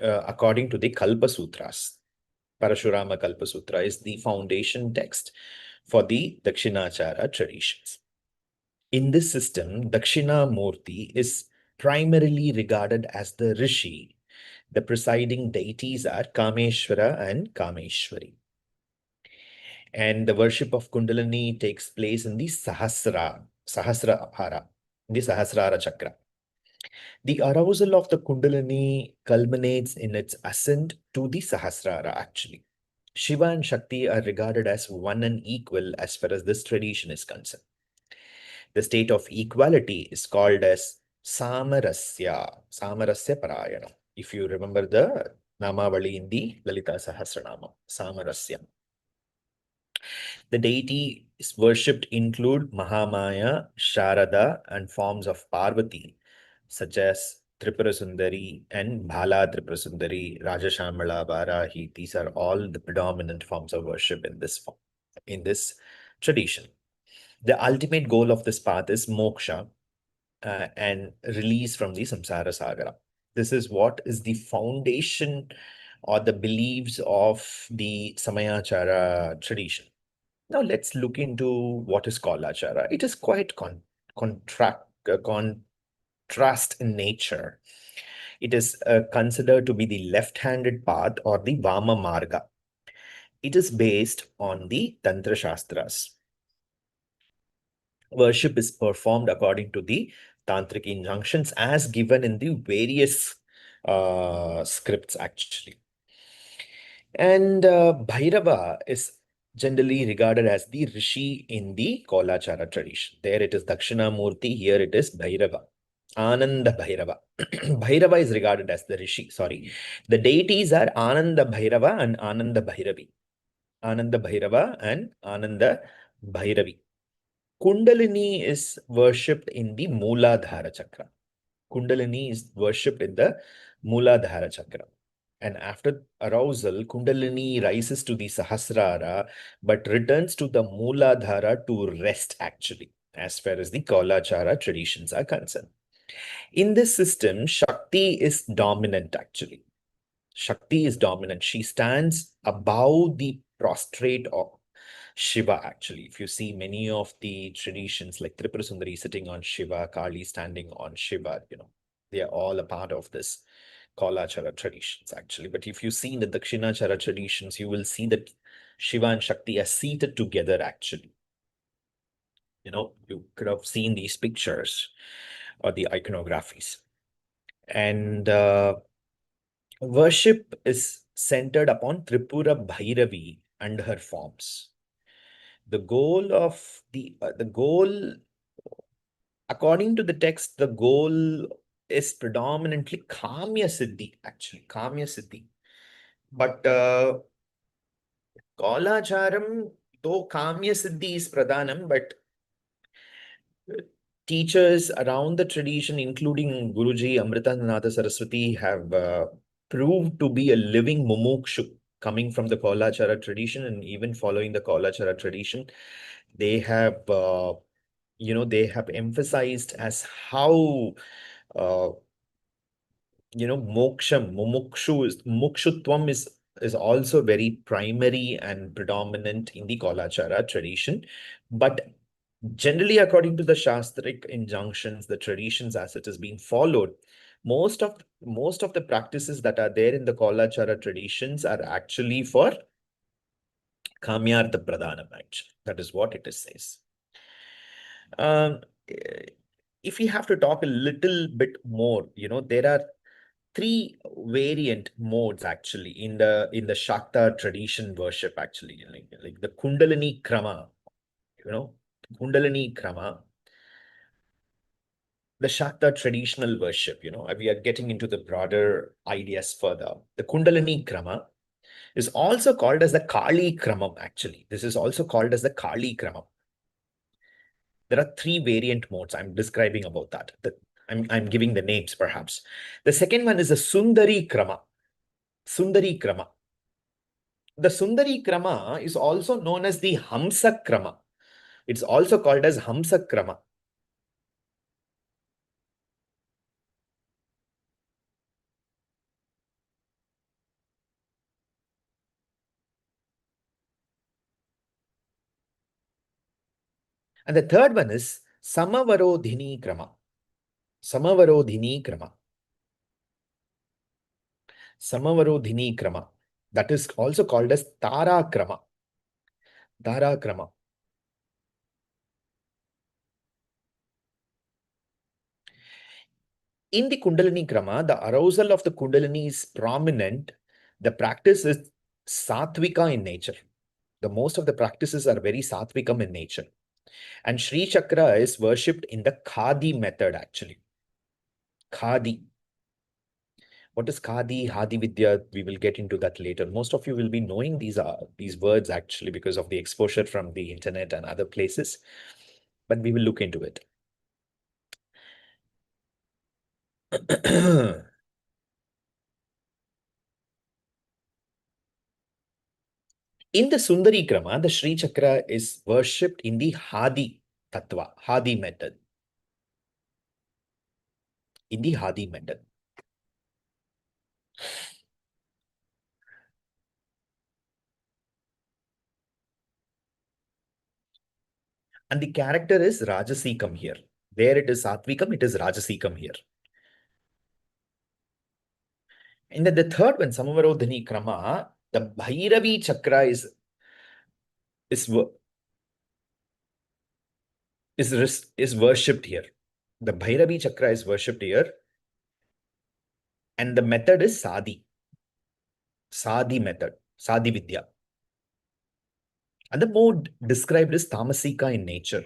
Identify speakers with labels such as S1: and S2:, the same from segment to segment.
S1: according to the Kalpa Sutras. Parashurama Kalpa Sutra is the foundation text for the dakshinachara traditions. In this system, Dakshinamurti is primarily regarded as the Rishi. The presiding deities are Kameshwara and Kameshwari. And the worship of Kundalini takes place in the Sahasrara Chakra. The arousal of the Kundalini culminates in its ascent to the Sahasrara, actually. Shiva and Shakti are regarded as one and equal as far as this tradition is concerned. The state of equality is called as Samarasya Parayana. If you remember the Namavali in the Lalita Sahasranama, Samarasya. The deities worshipped include Mahamaya, Sharada, and forms of Parvati, such as Tripura Sundari and Bhala Tripura Sundari, Rajashamala, Varahi. These are all the predominant forms of worship in this tradition. The ultimate goal of this path is moksha and release from the samsara sagara. This is what is the foundation or the beliefs of the Samayachara tradition. Now let's look into what is kalachara. It is quite contrast in nature. It is considered to be the left-handed path or the Vama Marga. It is based on the Tantra Shastras. Worship is performed according to the tantric injunctions as given in the various scripts, actually. And Bhairava is generally regarded as the Rishi in the Kolachara tradition. There it is Dakshinamurti, here it is Bhairava. Ananda Bhairava. Bhairava is regarded as the Rishi, sorry. The deities are Ananda Bhairava and Ananda Bhairavi. Ananda Bhairava and Ananda Bhairavi. Kundalini is worshipped in the Mooladhara Chakra. Kundalini is worshipped in the Mooladhara Chakra. And after arousal, Kundalini rises to the Sahasrara, but returns to the Mooladhara to rest, actually, as far as the Kalachara traditions are concerned. In this system, Shakti is dominant, actually. Shakti is dominant. She stands above the prostrate of Shiva, actually. If you see many of the traditions like Tripura Sundari sitting on Shiva, Kali standing on Shiva, they are all a part of this Kalachara traditions, actually. But if you see in the Dakshinachara traditions, you will see that Shiva and Shakti are seated together, actually. You could have seen these pictures or the iconographies. And worship is centered upon Tripura Bhairavi and her forms. The goal, according to the text, the goal is predominantly Kamya Siddhi, actually, Kamya Siddhi. But Kalacharam, though Kamya Siddhi is Pradhanam, but teachers around the tradition, including Guruji Amritanatha Saraswati, have proved to be a living mumukshu coming from the Kalachara tradition, and even following the Kalachara tradition. They have, they have emphasized as how, mukshutvam is also very primary and predominant in the Kalachara tradition. But generally, according to the Shastric injunctions, the traditions as it is being followed, most of the practices that are there in the Kalachara traditions are actually for Kamyartha Pradhanam, actually. That is what it says. If we have to talk a little bit more, there are three variant modes actually in the Shakta tradition worship, actually, like the Kundalini Krama, Kundalini Krama, the Shakta traditional worship, we are getting into the broader ideas further. The Kundalini Krama is also called as the Kali Kramam, actually. This is also called as the Kali Kramam. There are three variant modes I'm describing about that. I'm giving the names, perhaps. The second one is the Sundari Krama. Sundari Krama. The Sundari Krama is also known as the Hamsa Krama. It's also called as Hamsa Krama. And the third one is Samavarodhini Krama. Samavarodhini Krama. Samavarodhini Krama. That is also called as Tara Krama. Tara Krama. In the Kundalini Krama, the arousal of the Kundalini is prominent. The practice is sattvika in nature. The most of the practices are very sattvikam in nature. And Sri Chakra is worshipped in the Khadi method, actually. Khadi. What is Khadi, Hadi Vidya? We will get into that later. Most of you will be knowing these words actually because of the exposure from the internet and other places. But we will look into it. In the Sundari Krama, the Sri Chakra is worshipped in the Hadi Tattva, Hadi method. In the Hadi method. And the character is Rajasikam here. There it is Sattvikam, it is Rajasikam here. And then the third one, Samavarodhini Krama, the Bhairavi Chakra is worshipped here. The Bhairavi Chakra is worshipped here. And the method is Sadi. Sadi method. Sadi Vidya. And the mode described is Tamasika in nature.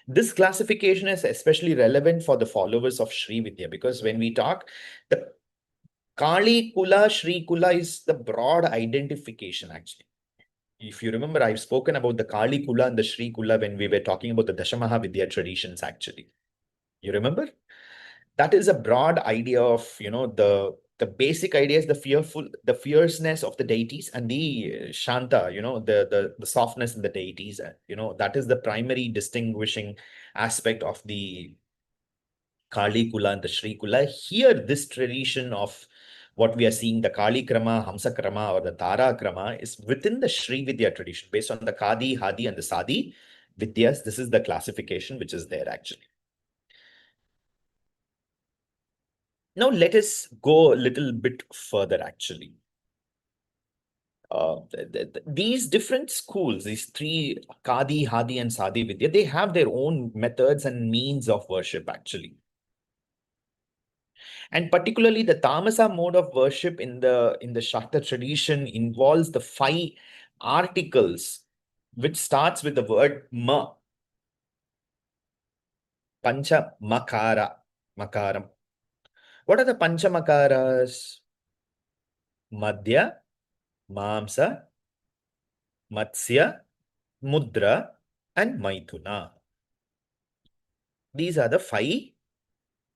S1: This classification is especially relevant for the followers of Srividya because when we talk, the Kali Kula, Sri Kula is the broad identification actually. If you remember, I've spoken about the Kali Kula and the Sri Kula when we were talking about the Dashamaha Vidya traditions actually. You remember? That is a broad idea of, the basic idea is the fierceness of the deities and the Shanta, the softness in the deities. That is the primary distinguishing aspect of the Kali Kula and the Sri Kula. Here, this tradition of what we are seeing, the Kali Krama, Hamsa Krama, or the Tara Krama, is within the Sri Vidya tradition based on the Kadi, Hadi, and the Sadi Vidyas. This is the classification which is there actually. Now, let us go a little bit further actually. These different schools, these three, Kadi, Hadi, and Sadi Vidya, they have their own methods and means of worship actually. And particularly the Tamasa mode of worship in the Shakta tradition involves the 5 articles, which starts with the word ma, pancha, makara, makaram. What are the pancha makaras? Madhya, mamsa, matsya, mudra, and maithuna. These are the 5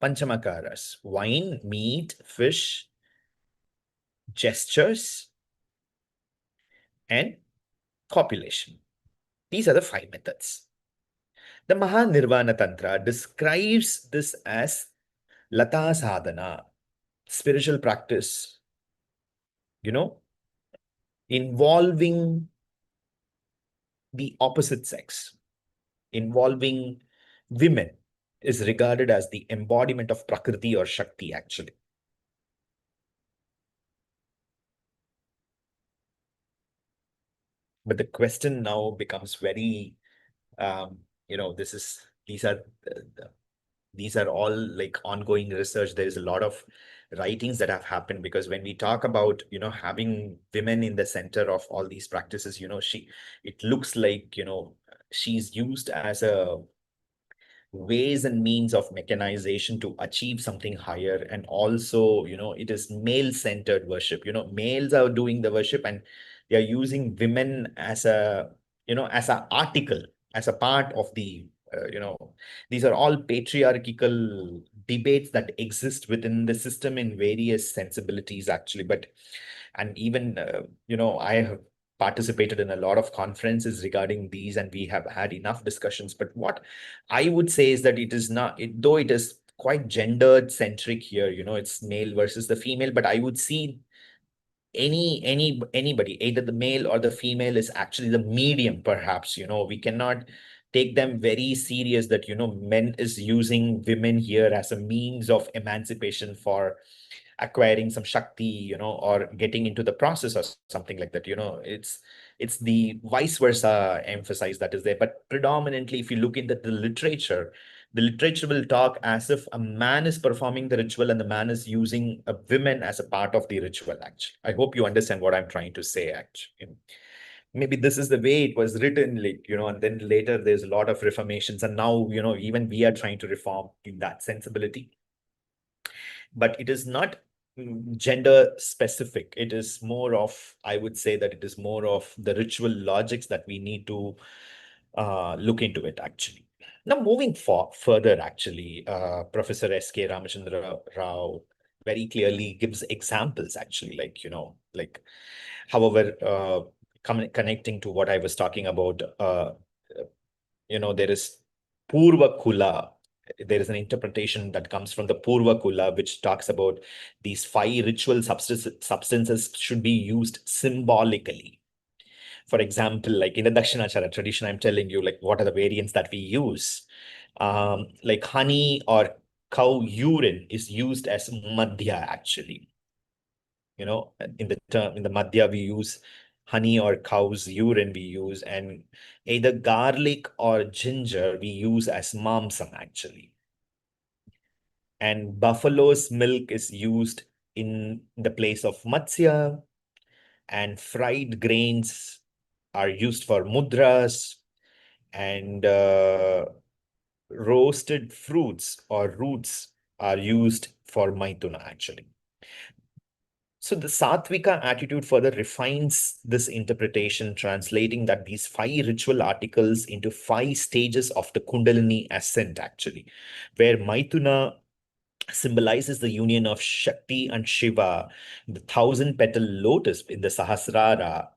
S1: panchamakaras: wine, meat, fish, gestures, and copulation. These are the 5 methods. The Mahanirvana Tantra describes this as Lata Sadhana, spiritual practice, involving the opposite sex, involving women, is regarded as the embodiment of Prakriti or Shakti actually. But the question now becomes very, these are all like ongoing research. There is a lot of writings that have happened because when we talk about, having women in the center of all these practices, it looks like, she's used as a ways and means of mechanization to achieve something higher. And also, it is male-centered worship. Males are doing the worship and they are using women as as an article, as a part of the, these are all patriarchal debates that exist within the system in various sensibilities, actually. And even, I have participated in a lot of conferences regarding these, and we have had enough discussions. But what I would say is that it is not, though it is quite gendered centric here, it's male versus the female, but I would see anybody, either the male or the female, is actually the medium, perhaps. We cannot take them very serious that men is using women here as a means of emancipation for acquiring some Shakti, or getting into the process or something like that. It's the vice versa emphasize that is there. But predominantly, if you look into the literature will talk as if a man is performing the ritual and the man is using a woman as a part of the ritual, actually. I hope you understand what I'm trying to say, actually. Maybe this is the way it was written, like, and then later there's a lot of reformations, and now, even we are trying to reform in that sensibility. But it is not gender specific. It is more of, I would say that it is more of the ritual logics that we need to look into it, actually. Now, moving further, actually, Professor S.K. Ramachandra Rao very clearly gives examples, actually, like, however, connecting to what I was talking about, there is Purva Kula. There is an interpretation that comes from the Purva Kula, which talks about these 5 ritual substances should be used symbolically. For example, like in the dakshinachara tradition, I'm telling you, like, what are the variants that we use? Like honey or cow urine is used as madhya, actually. In the madhya, we use honey or cow's urine we use, and either garlic or ginger we use as mamsam, actually. And buffalo's milk is used in the place of matsya, and fried grains are used for mudras, and roasted fruits or roots are used for maituna, actually. So the Satvika attitude further refines this interpretation, translating that these 5 ritual articles into 5 stages of the Kundalini ascent, actually, where Maituna symbolizes the union of Shakti and Shiva, the 1,000-petal lotus in the Sahasrara,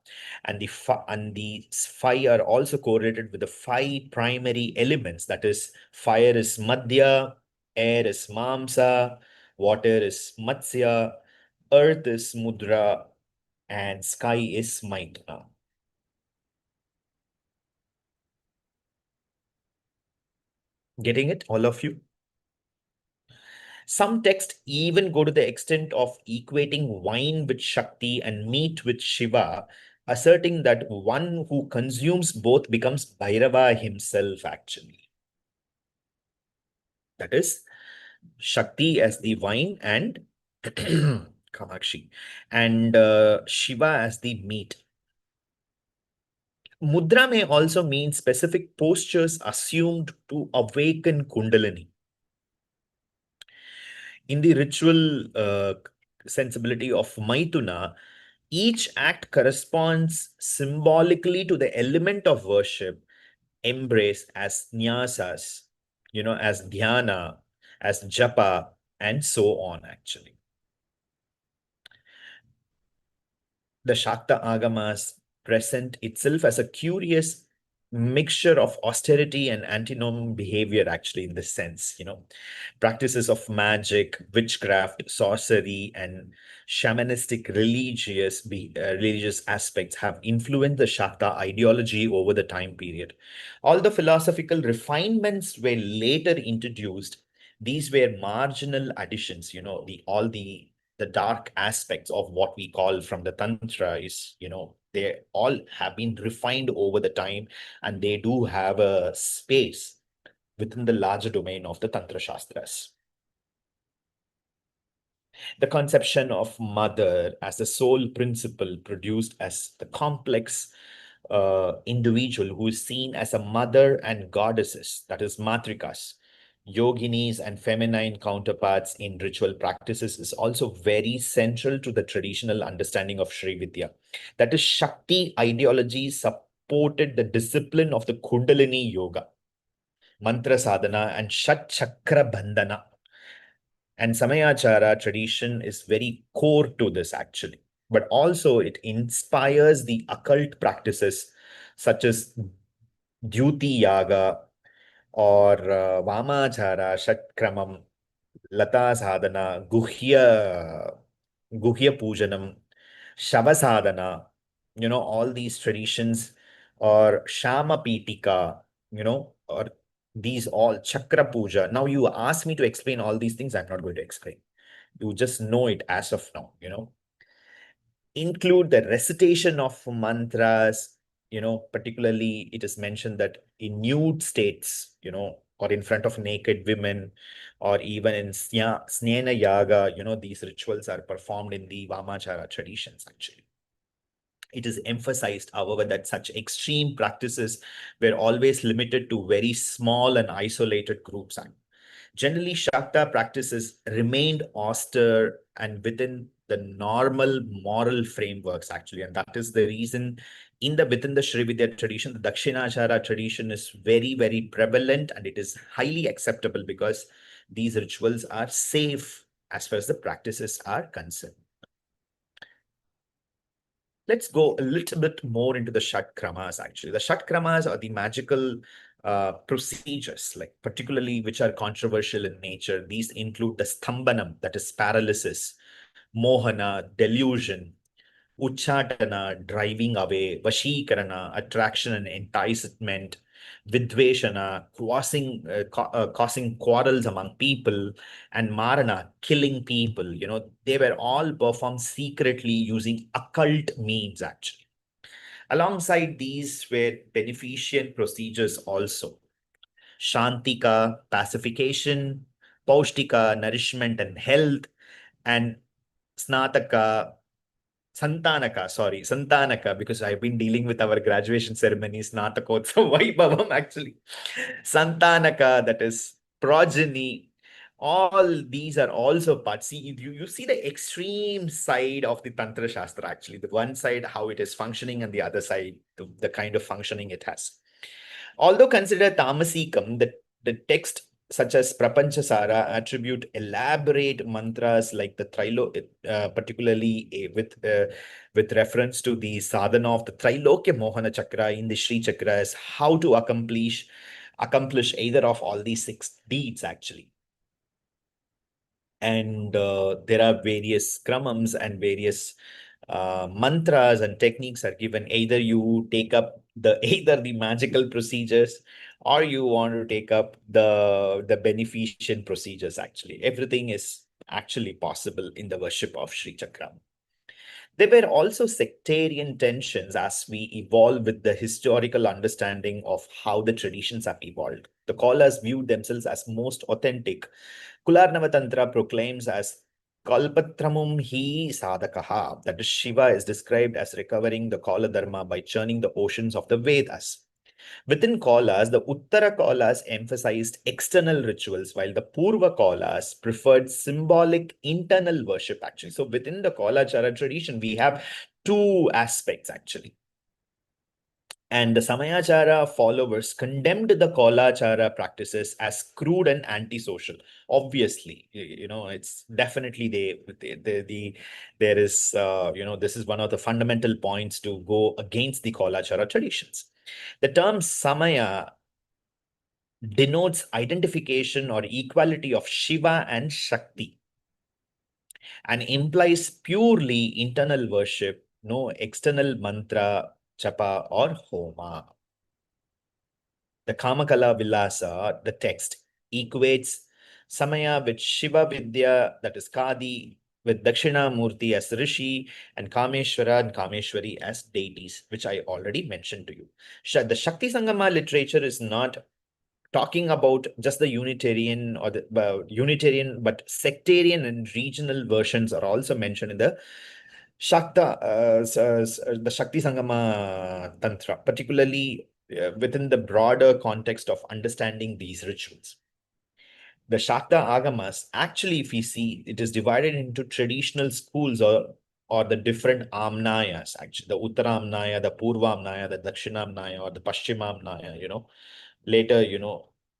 S1: and the 5 are also correlated with the 5 primary elements. That is, fire is Madhya, air is Mamsa, water is Matsya, earth is Mudra, and sky is Maituna. Getting it, all of you? Some texts even go to the extent of equating wine with Shakti and meat with Shiva, asserting that one who consumes both becomes Bhairava himself, actually. That is, Shakti as the wine and Kamakshi, and Shiva as the meat. Mudra may also mean specific postures assumed to awaken Kundalini. In the ritual sensibility of Maituna, each act corresponds symbolically to the element of worship, embrace as nyasas, as dhyana, as japa, and so on, actually. The Shakta Agamas present itself as a curious mixture of austerity and antinomian behavior, actually, in this sense. Practices of magic, witchcraft, sorcery, and shamanistic religious aspects have influenced the Shakta ideology over the time period. All the philosophical refinements were later introduced. These were marginal additions. The dark aspects of what we call from the Tantra is, they all have been refined over the time, and they do have a space within the larger domain of the Tantra Shastras. The conception of mother as the sole principle produced as the complex individual who is seen as a mother and goddesses, that is matrikas, yoginis, and feminine counterparts in ritual practices is also very central to the traditional understanding of Srividya. That is, Shakti ideology supported the discipline of the Kundalini yoga, mantra sadhana, and Shat Chakra Bandhana. And Samayachara tradition is very core to this, actually. But also it inspires the occult practices such as Dyuti Yaga or Vamachara, Shatkramam, Lata Sadhana, Guhya Pujanam, Shavasadhana, all these traditions, or Shama Pitika, or these all Chakra Puja. Now you ask me to explain all these things, I'm not going to explain. You just know it as of now. Include the recitation of mantras, particularly it is mentioned that in nude states, or in front of naked women, or even in Snena Yaga, these rituals are performed in the Vamachara traditions, actually. It is emphasized, however, that such extreme practices were always limited to very small and isolated groups. Generally, Shakta practices remained austere and within the normal moral frameworks, actually. And that is the reason within the Srividya tradition, the dakshinachara tradition is very, very prevalent, and it is highly acceptable because these rituals are safe as far as the practices are concerned. Let's go a little bit more into the Shatkarmas, actually. The Shatkarmas are the magical procedures, like particularly which are controversial in nature. These include the Sthambanam, that is paralysis, Mohana, delusion, Uchatana, driving away, Vashikarana, attraction and enticement, Vidveshana, causing quarrels among people, and Marana, killing people. They were all performed secretly using occult means, actually. Alongside these were beneficent procedures also. Shantika, pacification, Paustika, nourishment and health, and Snataka, Santanaka, because I've been dealing with our graduation ceremonies, Snatakotsav Vaibhavam, actually. Santanaka, that is progeny. All these are also parts. See, you see the extreme side of the Tantra Shastra, actually. The one side, how it is functioning, and the other side, the kind of functioning it has. Although considered tamasikam, the text such as Prapanchasara attribute elaborate mantras like the particularly with reference to the sadhana of the Trilokya Mohana Chakra in the Sri Chakras, how to accomplish either of all these 6 deeds, actually. And there are various kramams and various mantras and techniques are given. Either you take up either the magical procedures, or you want to take up the beneficent procedures, actually. Everything is actually possible in the worship of Sri Chakram. There were also sectarian tensions as we evolve with the historical understanding of how the traditions have evolved. The Kaulas viewed themselves as most authentic. Kularnava Tantra proclaims as Kalpatramum hi sadakaha, that is, Shiva is described as recovering the Kala Dharma by churning the oceans of the Vedas. Within Kaulas, the Uttara Kaulas emphasized external rituals, while the Purva Kaulas preferred symbolic internal worship, actually. So within the kalachara tradition, we have 2 aspects, actually. And the Samayachara followers condemned the Kalachara practices as crude and antisocial. Obviously, it's definitely there is, this is one of the fundamental points to go against the Kalachara traditions. The term Samaya denotes identification or equality of Shiva and Shakti and implies purely internal worship, no external mantra, japa, or homa. The Kamakala Vilasa, the text, equates Samaya with Shiva Vidya, that is Kadi, with Dakshina Murti as Rishi, and Kameshwara and Kameshwari as deities, which I already mentioned to you. The Shakti Sangama literature is not talking about just the Unitarian or the Unitarian, but sectarian and regional versions are also mentioned in the Shakta, the Shakti Sangama Tantra, particularly within the broader context of understanding these rituals. The Shakta Agamas, actually, if we see, it is divided into traditional schools or the different Amnayas, actually, the Uttara Amnaya, the Purva Amnaya, the Dakshina Amnaya, or the Pashchima Amnaya, later,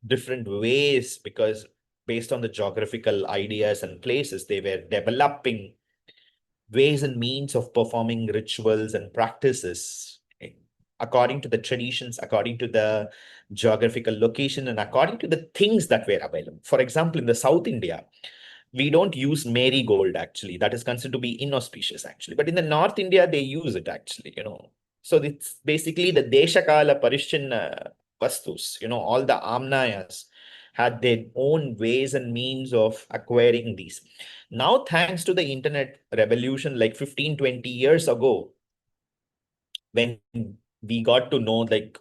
S1: different ways, because based on the geographical ideas and places, they were developing ways and means of performing rituals and practices according to the traditions, according to the geographical location, and according to the things that were available. For example, in the South India, We don't use marigold actually. That is considered to be inauspicious actually. But in the North India, they use it actually, So it's basically the Deshakala Parishchanna Vastus, all the Amnayas had their own ways and means of acquiring these. Now, thanks to the internet revolution, like 15, 20 years ago, when we got to know, like,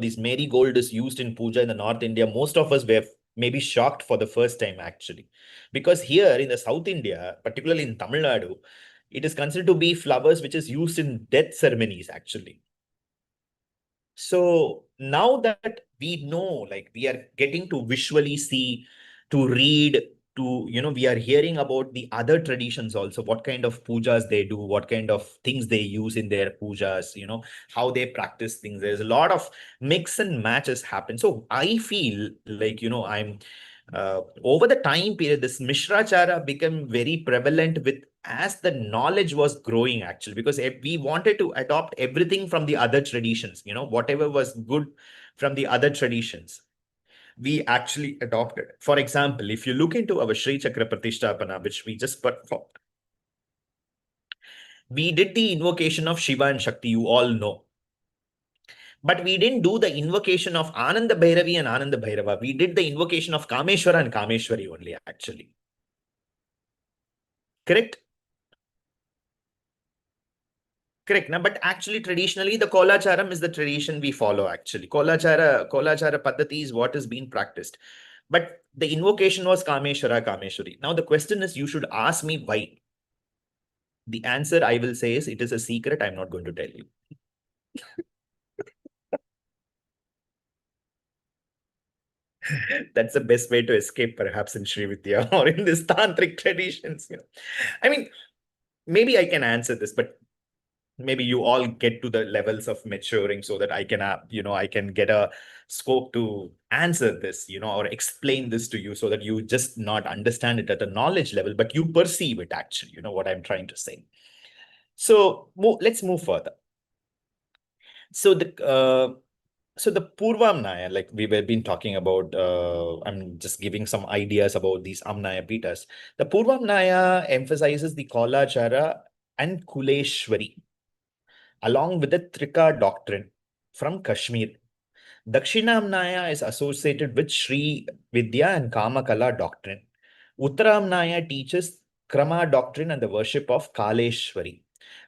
S1: this marigold is used in puja in the North India, most of us were maybe shocked for the first time, actually. Because here in the South India, particularly in Tamil Nadu, it is considered to be flowers which is used in death ceremonies, actually. So now that we know, like we are getting to visually see, to read, we are hearing about the other traditions also, what kind of pujas they do, what kind of things they use in their pujas, how they practice things. There's a lot of mix and matches happen. So I feel like, I'm over the time period, this Mishrachara became very prevalent with as the knowledge was growing, actually, because we wanted to adopt everything from the other traditions, whatever was good from the other traditions, we actually adopted. For example, if you look into our Sri Chakra Pratishtapana, which we just performed, we did the invocation of Shiva and Shakti, you all know. But we didn't do the invocation of Ananda Bhairavi and Ananda Bhairava. We did the invocation of Kameshwara and Kameshwari only, actually. Correct? Correct. Now, but actually, traditionally, the kolacharam is the tradition we follow, actually. Kolachara Paddhati is what is being practiced. But the invocation was Kameshwara, Kameshwari. Now, the question is, you should ask me why. The answer I will say is, it is a secret. I'm not going to tell you. That's the best way to escape, perhaps, in Srividya or in this tantric traditions. I mean, maybe I can answer this, but maybe you all get to the levels of maturing so that I can, I can get a scope to answer this, or explain this to you so that you just not understand it at a knowledge level, but you perceive it actually, what I'm trying to say. So let's move further. So the Purvamnaya, like we have been talking about, I'm just giving some ideas about these Amnaya Pitas. The Purvamnaya emphasizes the Kalachara and Kuleshwari, along with the Trika doctrine from Kashmir. Dakshinamnaya is associated with Sri Vidya and Kamakala doctrine. Uttaramnaya teaches Krama doctrine and the worship of Kaleshwari.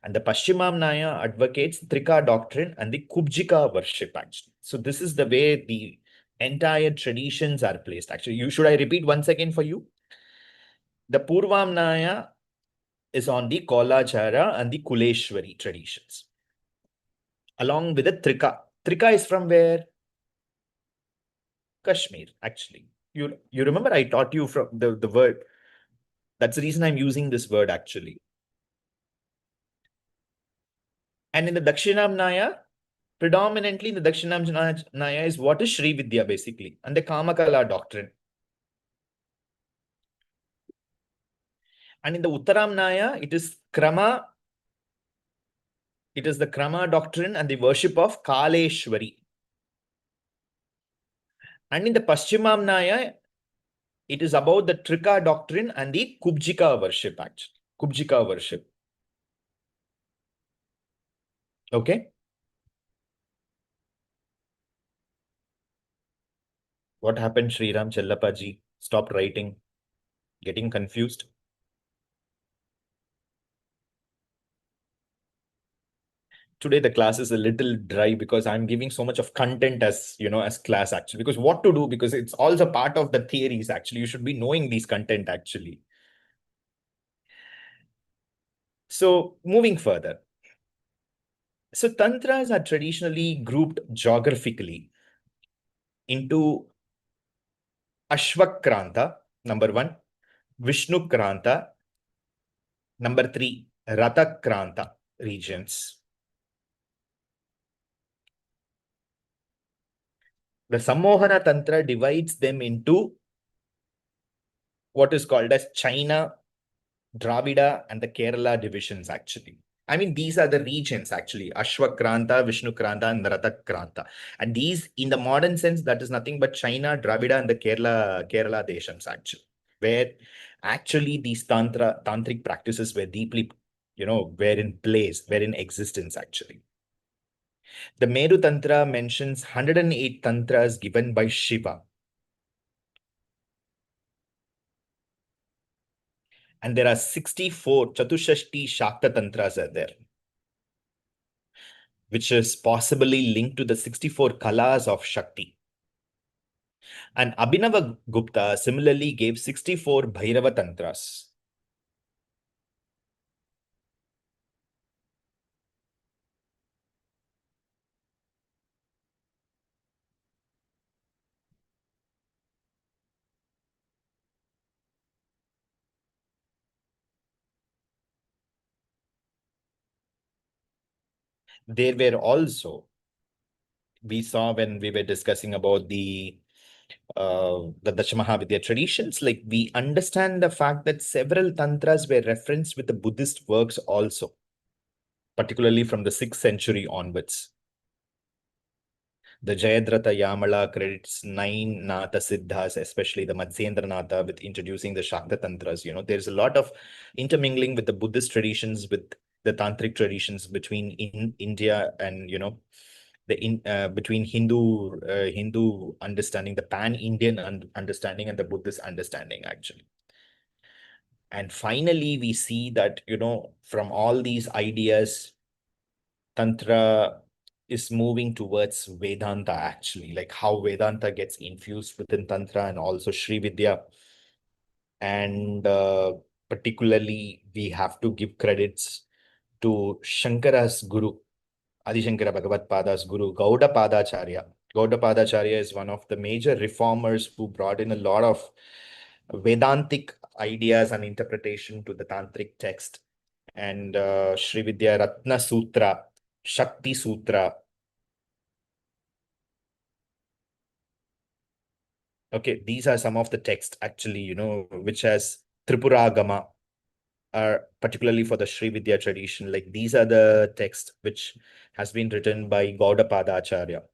S1: And the Paschimamnaya advocates Trika doctrine and the Kubjika worship, actually. So this is the way the entire traditions are placed. Actually, should I repeat once again for you? The Purvamnaya is on the Kolachara and the Kuleshwari traditions, along with the Trika. Trika is from where? Kashmir, actually. You remember I taught you from the word. That's the reason I'm using this word, actually. And in the Dakshinamnaya, predominantly in the Dakshinamnaya is what is Sri Vidya, basically, and the Kamakala doctrine. And in the Uttaramnaya, it is Krama. It is the Krama doctrine and the worship of Kaleshwari. And in the Paschimamnaya, it is about the Trika doctrine and the Kubjika worship, actually. Kubjika worship. Okay. What happened, Sriram Chellapaji? Stopped writing. Getting confused. Today the class is a little dry because I'm giving so much of content as class, actually, because what to do, because it's also part of the theories, actually. You should be knowing these content, actually. So moving further. So tantras are traditionally grouped geographically into Ashvakranta, number one, Vishnukranta, number three, Ratakranta regions. The Sammohana Tantra divides them into what is called as China, Dravida, and the Kerala divisions, actually. I mean, these are the regions, actually. Ashwakranta, Vishnukranta, and Ratakranta. And these, in the modern sense, that is nothing but China, Dravida, and the Kerala Deshams, actually. Where Actually, these tantric practices were deeply, were in place, were in existence actually. The Meru Tantra mentions 108 tantras given by Shiva. And there are 64 Chatushashti Shakta tantras are there, which is possibly linked to the 64 kalas of Shakti. And Abhinava Gupta similarly gave 64 Bhairava tantras. There were also, we saw when we were discussing about the Dashamahavidya traditions, like we understand the fact that several tantras were referenced with the Buddhist works also, particularly from the 6th century onwards. The Jayadratha Yamala credits 9 Natha Siddhas, especially the Matsyendra Natha, with introducing the Shakta Tantras. There's a lot of intermingling with the Buddhist traditions, with the Tantric traditions between India and, between Hindu understanding, the pan-Indian understanding, and the Buddhist understanding, actually. And finally, we see that, from all these ideas, Tantra is moving towards Vedanta, actually, like how Vedanta gets infused within Tantra, and also Srividya. And particularly, we have to give credits to Shankara's guru, Adi Shankara Bhagavad Pada's guru, Gauda Padacharya. Gauda Padacharya is one of the major reformers who brought in a lot of Vedantic ideas and interpretation to the Tantric text. And Srividya Ratna Sutra, Shakti Sutra. Okay, these are some of the texts actually, which has Tripura Agama, are particularly for the Srividya tradition. Like these are the texts which has been written by Gaudapada Acharya.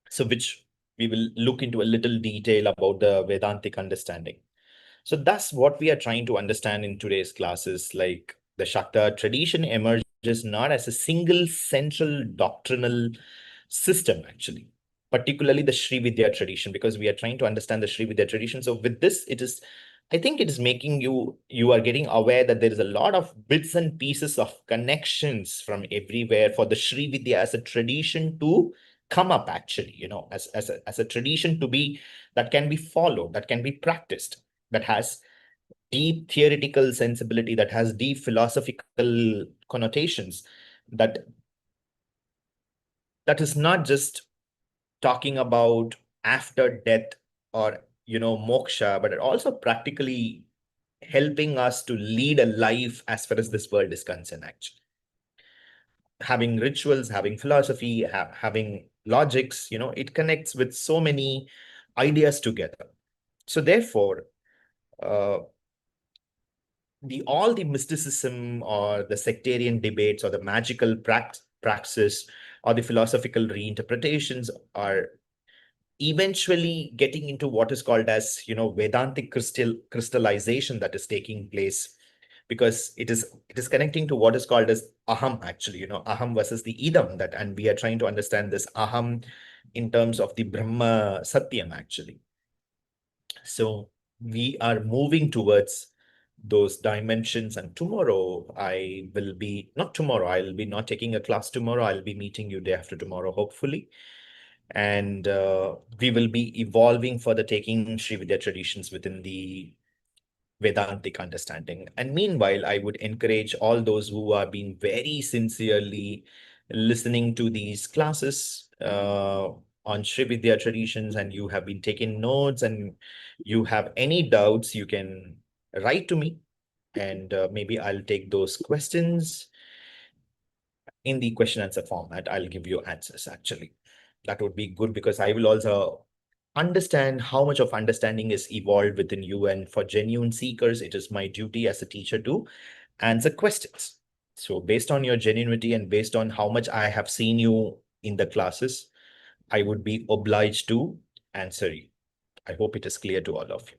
S1: So which we will look into a little detail about the Vedantic understanding. So that's what we are trying to understand in today's classes. Like the Shakta tradition emerges not as a single central doctrinal system, actually, particularly the Srividya tradition, because we are trying to understand the Srividya tradition. So with this, I think it is making you are getting aware that there is a lot of bits and pieces of connections from everywhere for the Srividya as a tradition to come up, actually, as a tradition to be, that can be followed, that can be practiced, that has deep theoretical sensibility, that has deep philosophical connotations, that is not just talking about after death or moksha, but it also practically helping us to lead a life as far as this world is concerned, actually. Having rituals, having philosophy, having logics, it connects with so many ideas together. So therefore, uh, all the mysticism or the sectarian debates or the magical praxis or the philosophical reinterpretations are eventually getting into what is called as Vedantic crystallization that is taking place, because it is connecting to what is called as aham, actually, aham versus the idam, that, and we are trying to understand this aham in terms of the Brahma Satyam, actually. So we are moving towards those dimensions, and tomorrow I will be, not tomorrow, I'll be not taking a class tomorrow, I'll be meeting you day after tomorrow, hopefully. And we will be evolving further, taking Srividya traditions within the Vedantic understanding. And meanwhile, I would encourage all those who are being very sincerely listening to these classes on Srividya traditions, and you have been taking notes and you have any doubts, you can write to me, and maybe I'll take those questions in the question answer format. I'll give you answers, actually. That would be good, because I will also understand how much of understanding is evolved within you. And for genuine seekers, it is my duty as a teacher to answer questions. So based on your genuinity and based on how much I have seen you in the classes, I would be obliged to answer you. I hope it is clear to all of you.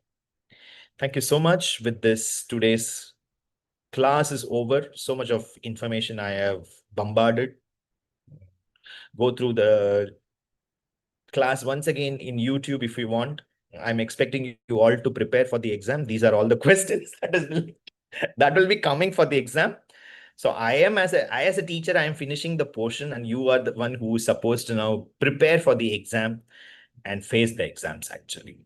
S1: Thank you so much. With this, today's class is over. So much of information I have bombarded. Go through the class once again in YouTube if you want. I'm expecting you all to prepare for the exam. These are all the questions that will be coming for the exam. So I as a teacher, I am finishing the portion, and you are the one who is supposed to now prepare for the exam and face the exams actually.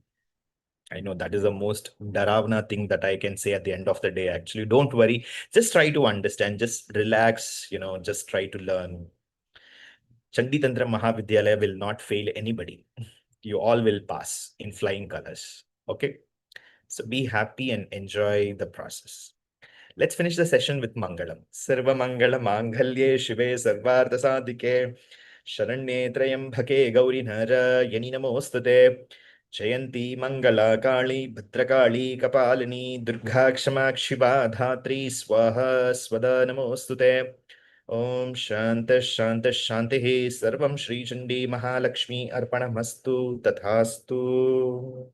S1: I know that is the most Daravna thing that I can say at the end of the day. Actually, don't worry. Just try to understand. Just relax. Just try to learn. Chandi Tantra Mahavidyalaya will not fail anybody. You all will pass in flying colors. Okay. So be happy and enjoy the process. Let's finish the session with Mangalam. Sarva Mangala Mangalye Shive Sarvartha Sadhike Sharanye Trayambhake Gauri Narayani Namostute Jayanti Mangala Kali Bhadrakali Kapalini Durga Kshamak Shiva Dhatri Swaha Swada Namostute Om Shanta Shanta Shantihi Sarvam Shri Chandi Mahalakshmi Arpanamastu Tathastu.